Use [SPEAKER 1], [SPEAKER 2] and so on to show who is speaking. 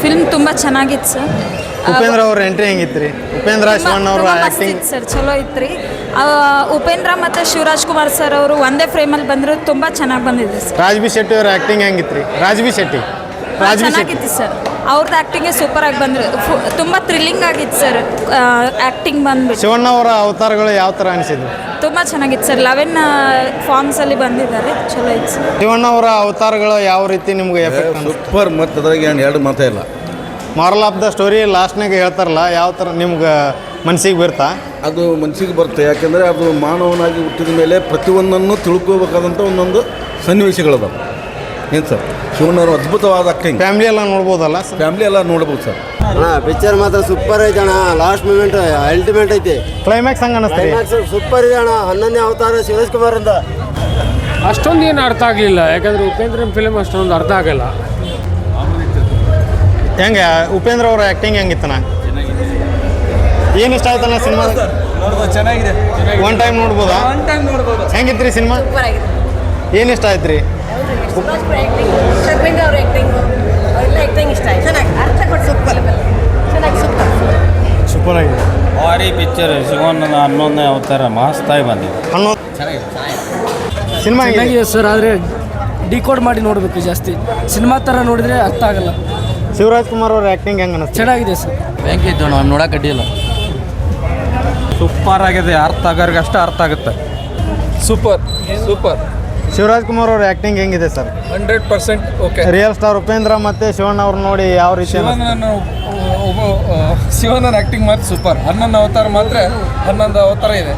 [SPEAKER 1] Film ತುಂಬ ಚೆನ್ನಾಗಿತ್ತು sir.
[SPEAKER 2] Upendra ಅವ್ರ ಎಂಟ್ರಿ ಹೆಂಗಿತ್ತು ರೀ? ಉಪೇಂದ್ರ ಶಿವಣ್ಣ ಅವ್ರ ಆ್ಯಕ್ಟಿಂಗ್
[SPEAKER 1] ಸರ್ ಚಲೋ ಇತ್ತು ರೀ. ಉಪೇಂದ್ರ ಮತ್ತು ಶಿವರಾಜ್ ಕುಮಾರ್ ಸರ್ ಅವರು ಒಂದೇ ಫ್ರೇಮಲ್ಲಿ ಬಂದರು, ತುಂಬ ಚೆನ್ನಾಗಿ ಬಂದಿದೆ ಸರ್.
[SPEAKER 2] ರಾಜ್ಬಿ ಶೆಟ್ಟಿ ಅವ್ರ ಆ್ಯಕ್ಟಿಂಗ್ ಹೆಂಗಿತ್ತು ರೀ? ರಾಜ್ಬಿ ಶೆಟ್ಟಿ
[SPEAKER 1] ಚೆನ್ನಾಗಿತ್ತು ಸರ್. ಅವ್ರದ್ದು ಆ್ಯಕ್ಟಿಂಗೇ ಸೂಪರಾಗಿ ಬಂದರು, ತುಂಬ ಥ್ರಿಲ್ಲಿಂಗ್ ಆಗಿತ್ತು ಸರ್ ಆ್ಯಕ್ಟಿಂಗ್ ಬಂದ್ಬಿಟ್ಟು.
[SPEAKER 2] ಶಿವಣ್ಣ ಅವರ ಅವತಾರಗಳು ಯಾವ ಥರ ಅನಿಸಿದ್ರು?
[SPEAKER 1] ತುಂಬ ಚೆನ್ನಾಗಿತ್ತು ಸರ್. 11 ಫಾರ್ಮ್ಸಲ್ಲಿ ಬಂದಿದ್ದಾರೆ, ಚಲೋ ಇತ್ತು ಸರ್.
[SPEAKER 2] ಶಿವಣ್ಣ ಅವರ ಅವತಾರಗಳು ಯಾವ ರೀತಿ ನಿಮ್ಗೆ ಎಫೆಕ್ಟ್
[SPEAKER 3] ಸೂಪರ್. ಮತ್ತು ಅದ್ರಾಗ ಏನು ಎರಡು ಮಾತೇ ಇಲ್ಲ.
[SPEAKER 2] ಮಾರಲ್ ಆಫ್ ದ ಸ್ಟೋರಿ ಲಾಸ್ಟ್ನಾಗ ಹೇಳ್ತಾರಲ್ಲ, ಯಾವ ಥರ ನಿಮ್ಗೆ ಮನಸ್ಸಿಗೆ ಬೀರ್ತಾ?
[SPEAKER 3] ಅದು ಮನಸ್ಸಿಗೆ ಬರುತ್ತೆ. ಯಾಕೆಂದರೆ ಅದು ಮಾನವನಾಗಿ ಹುಟ್ಟಿದ ಮೇಲೆ ಪ್ರತಿಯೊಂದನ್ನು ತಿಳ್ಕೋಬೇಕಾದಂಥ ಒಂದೊಂದು ಸನ್ನಿವೇಶಗಳದಾವೆ. ಏನು ಸರ್, ಶಿವಣ್ಣವರು ಅದ್ಭುತವಾದ ಆ್ಯಕ್ಟಿಂಗ್.
[SPEAKER 2] ಫ್ಯಾಮಿಲಿ ಎಲ್ಲ ನೋಡ್ಬೋದಲ್ಲ?
[SPEAKER 3] ಫ್ಯಾಮಿಲಿ ಎಲ್ಲ ನೋಡ್ಬೋದು ಸರ್.
[SPEAKER 4] ಪಿಕ್ಚರ್ ಮಾತ್ರ ಸೂಪರ್ ಐತೆ ಅಣ್ಣ. ಲಾಸ್ಟ್ ಮೂಮೆಂಟ್ ಅಲ್ಟಿಮೇಟ್ ಐತಿ.
[SPEAKER 2] ಕ್ಲೈಮ್ಯಾಕ್ಸ್ ಹಂಗೆ ಅನ್ನಿಸ್ತೀರಿ?
[SPEAKER 4] ಸೂಪರ್ ಇದೆ ಅಣ್ಣ. 11ನೇ ಅವತಾರ ಶಿವರಾಜ್ ಕುಮಾರ್ ಅಂತ.
[SPEAKER 5] ಅಷ್ಟೊಂದು ಏನು ಅರ್ಥ ಆಗಲಿಲ್ಲ, ಯಾಕಂದರೆ ಉಪೇಂದ್ರನ್ ಫಿಲ್ಮ್ ಅಷ್ಟೊಂದು ಅರ್ಥ ಆಗಲ್ಲ.
[SPEAKER 2] ಹೆಂಗೆ ಉಪೇಂದ್ರ ಅವ್ರ ಆ್ಯಕ್ಟಿಂಗ್ ಹೆಂಗಿತ್ತನ? ಏನು ಇಷ್ಟ ಆಯ್ತಲ್ಲ ಸಿನಿಮಾ?
[SPEAKER 4] ಚೆನ್ನಾಗಿದೆ.
[SPEAKER 2] ಒನ್ ಟೈಮ್ ನೋಡ್ಬೋದಾ? ಹೆಂಗಿತ್ತು ರೀ ಸಿನಿಮಾ? ಏನು ಇಷ್ಟ ಆಯ್ತು ರೀ? ಸೂಪರ್ ಆಗಿದೆ.
[SPEAKER 6] ಭಾರಿ ಪಿಕ್ಚರ್. ಶಿವಣ್ಣನ 11ನೇ ಅವತಾರ ಮಸ್ತಾಗಿ ಬಂದಿದೆ.
[SPEAKER 2] ಸಿನಿಮಾ
[SPEAKER 7] ಚೆನ್ನಾಗಿದೆ ಸರ್, ಆದರೆ ಡಿಕೋಡ್ ಮಾಡಿ ನೋಡಬೇಕು ಜಾಸ್ತಿ. ಸಿನಿಮಾ ಥರ ನೋಡಿದರೆ ಅರ್ಥ ಆಗಲ್ಲ.
[SPEAKER 2] ಶಿವರಾಜ್ ಕುಮಾರ್ ಅವ್ರ ಆ್ಯಕ್ಟಿಂಗ್ ಹೆಂಗೆ ಅನ್ನಿಸ್ತು?
[SPEAKER 7] ಚೆನ್ನಾಗಿದೆ ಸರ್.
[SPEAKER 6] ಹೆಂಗಿತ್ತು ನಾವು ನೋಡಕ್ಕೆ ಅಡ್ಡಿಲ್ಲ. ಸೂಪರ್ ಆಗಿದೆ. ಅರ್ಥ ಆಗೋರ್ಗಷ್ಟೇ ಅರ್ಥ ಆಗುತ್ತೆ.
[SPEAKER 5] Super super.
[SPEAKER 2] ಶಿವರಾಜ್ ಕುಮಾರ್ ಅವ್ರ ಆ್ಯಕ್ಟಿಂಗ್ ಹೆಂಗಿದೆ sir?
[SPEAKER 5] 100% okay.
[SPEAKER 2] Real star Upendra ಮತ್ತು ಶಿವಣ್ಣ ಅವ್ರು ನೋಡಿ ಯಾವ ರೀತಿ?
[SPEAKER 5] ಶಿವಣ್ಣನ ಆ್ಯಕ್ಟಿಂಗ್ ಮಾತ್ರ ಸೂಪರ್. 11 ಅವತಾರ ಮಾತ್ರ 11 ಅವತಾರ ಇದೆ.